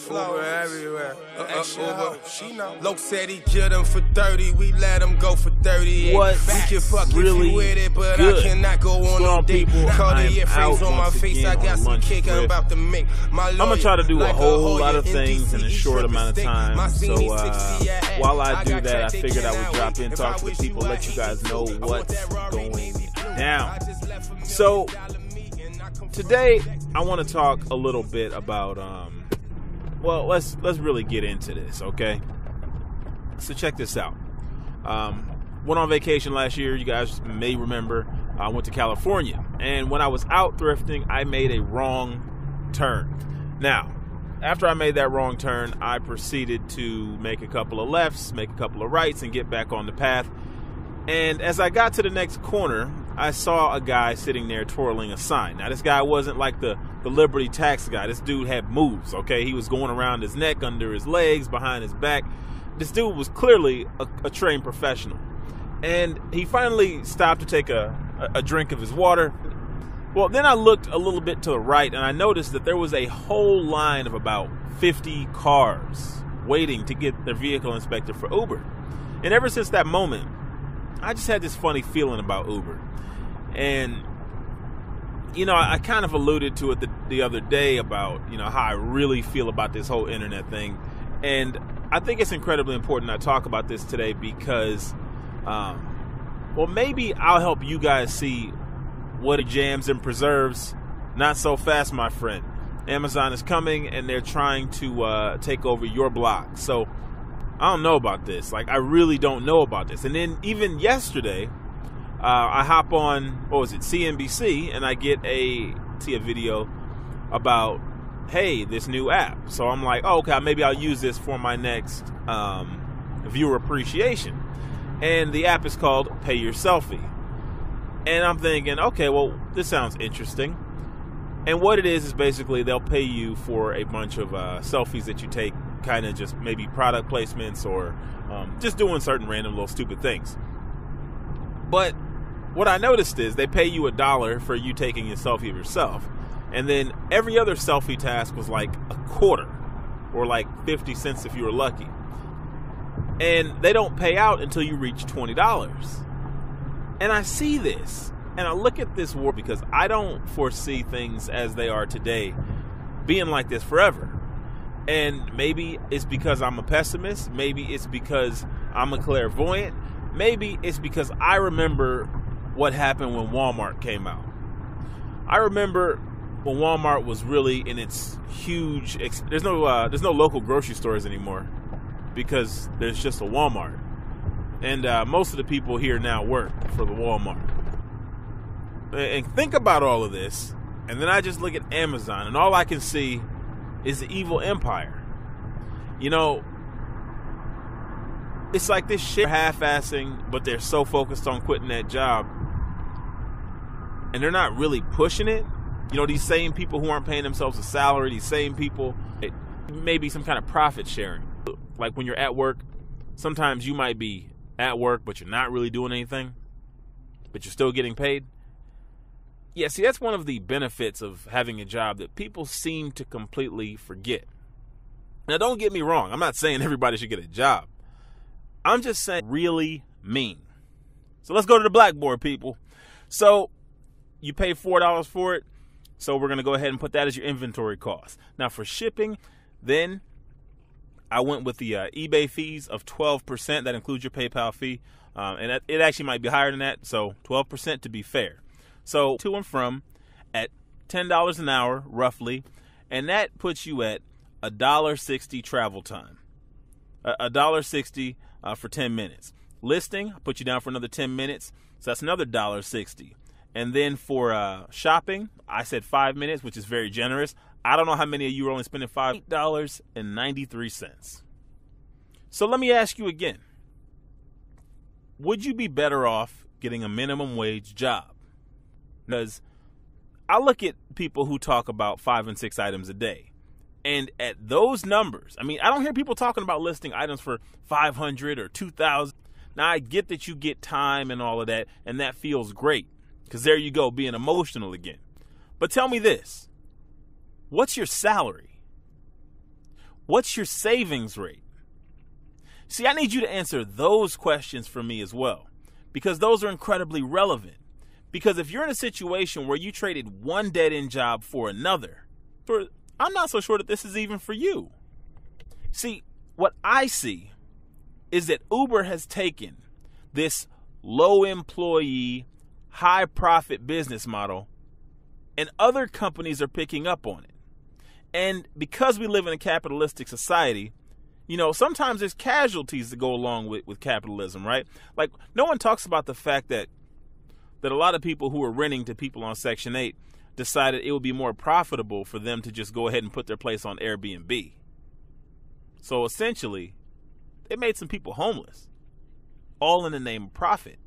Uber everywhere. Uber. She know. Loke said he killed him for 30. We let him go for 38. What? We can fuck Really if you with it, but good. I cannot go on no date. Call the earphones on my face. I got some cake I'm about to make. I'm gonna try to do a whole lot of things in a short amount of time. So while I do that, I figured I would drop in, talk to the people, let you guys know what's going down. So today I want to talk a little bit about well, let's really get into this, okay? So check this out. Went on vacation last year. You guys may remember. I went to California, and when I was out thrifting, I made a wrong turn. Now, after I made that wrong turn, I proceeded to make a couple of lefts, make a couple of rights, and get back on the path. And as I got to the next corner, I saw a guy sitting there twirling a sign. Now, this guy wasn't like the Liberty tax guy. This dude had moves, okay? He was going around his neck, under his legs, behind his back. This dude was clearly a trained professional. And he finally stopped to take a drink of his water. Well, then I looked a little bit to the right, and I noticed that there was a whole line of about 50 cars waiting to get their vehicle inspected for Uber. And ever since that moment, I just had this funny feeling about Uber. And, you know, I kind of alluded to it the other day about, you know, how I really feel about this whole internet thing. And I think it's incredibly important I talk about this today because, well, maybe I'll help you guys see what it jams and preserves. Not so fast, my friend. Amazon is coming, and they're trying to take over your blog. So I don't know about this. Like, I really don't know about this. And then even yesterday, I hop on, what was it, CNBC, and I see a video about, hey, this new app. So I'm like, oh, okay, maybe I'll use this for my next viewer appreciation. And the app is called Pay Your Selfie. And I'm thinking, okay, well, this sounds interesting. And what it is basically they'll pay you for a bunch of selfies that you take, kind of just maybe product placements or just doing certain random little stupid things. But what I noticed is they pay you $1 for you taking a selfie of yourself. And then every other selfie task was like a quarter or like 50 cents if you were lucky. And they don't pay out until you reach $20. And I see this, and I look at this world because I don't foresee things as they are today being like this forever. And maybe it's because I'm a pessimist. Maybe it's because I'm a clairvoyant. Maybe it's because I remember what happened when Walmart came out. I remember when Walmart was really in its huge... There's no local grocery stores anymore because there's just a Walmart. And most of the people here now work for the Walmart. And think about all of this, and then I just look at Amazon, and all I can see is the evil empire. You know, it's like this shit half-assing, but they're so focused on quitting that job, and they're not really pushing it. You know, these same people who aren't paying themselves a salary, these same people, maybe some kind of profit sharing. Like when you're at work, sometimes you might be at work, but you're not really doing anything, but you're still getting paid. Yeah, see, that's one of the benefits of having a job that people seem to completely forget. Now, don't get me wrong. I'm not saying everybody should get a job. I'm just saying really mean. So let's go to the blackboard, people. So you pay $4 for it. So we're going to go ahead and put that as your inventory cost. Now, for shipping, then I went with the eBay fees of 12%. That includes your PayPal fee. And it actually might be higher than that. So 12% to be fair. So to and from at $10 an hour, roughly. And that puts you at $1.60 travel time. $1.60 for 10 minutes. Listing, I put you down for another 10 minutes. So that's another $1.60. And then for shopping, I said 5 minutes, which is very generous. I don't know how many of you are only spending $8.93. So let me ask you again. Would you be better off getting a minimum wage job? Because I look at people who talk about 5 and 6 items a day. And at those numbers, I mean, I don't hear people talking about listing items for 500 or 2,000. Now, I get that you get time and all of that, and that feels great. Because there you go, being emotional again. But tell me this. What's your salary? What's your savings rate? See, I need you to answer those questions for me as well, because those are incredibly relevant. Because if you're in a situation where you traded one dead-end job for another, I'm not so sure that this is even for you. See, what I see is that Uber has taken this low employee, high profit business model, and other companies are picking up on it. And because we live in a capitalistic society, you know, sometimes there's casualties that go along with capitalism, right? Like, no one talks about the fact that a lot of people who are renting to people on Section 8 decided it would be more profitable for them to just go ahead and put their place on Airbnb. So essentially, they made some people homeless, all in the name of profit.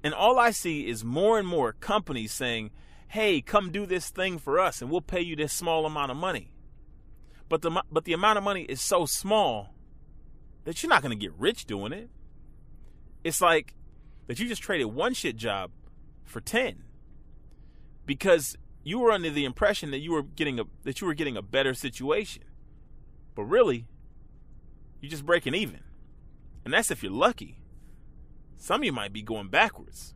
And all I see is more and more companies saying, hey, come do this thing for us and we'll pay you this small amount of money. But the amount of money is so small that you're not going to get rich doing it. It's like that you just traded one shit job for 10 because you were under the impression that you were getting a better situation. But really, you're just breaking even. And that's if you're lucky. Some of you might be going backwards.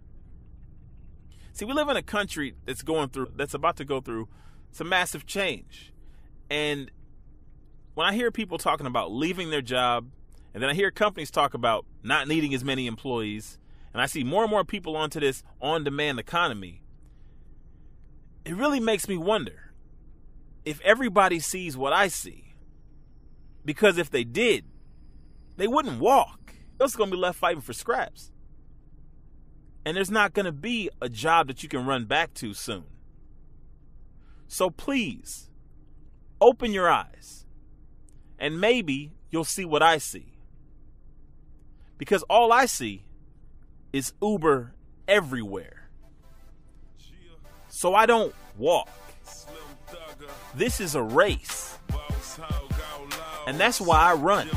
See, we live in a country that's about to go through some massive change. And when I hear people talking about leaving their job, and then I hear companies talk about not needing as many employees, and I see more and more people onto this on-demand economy, it really makes me wonder if everybody sees what I see. Because if they did, they wouldn't walk. They're just going to be left fighting for scraps. And there's not going to be a job that you can run back to soon. So please, open your eyes. And maybe you'll see what I see. Because all I see is Uber everywhere. So I don't walk. This is a race. And that's why I run.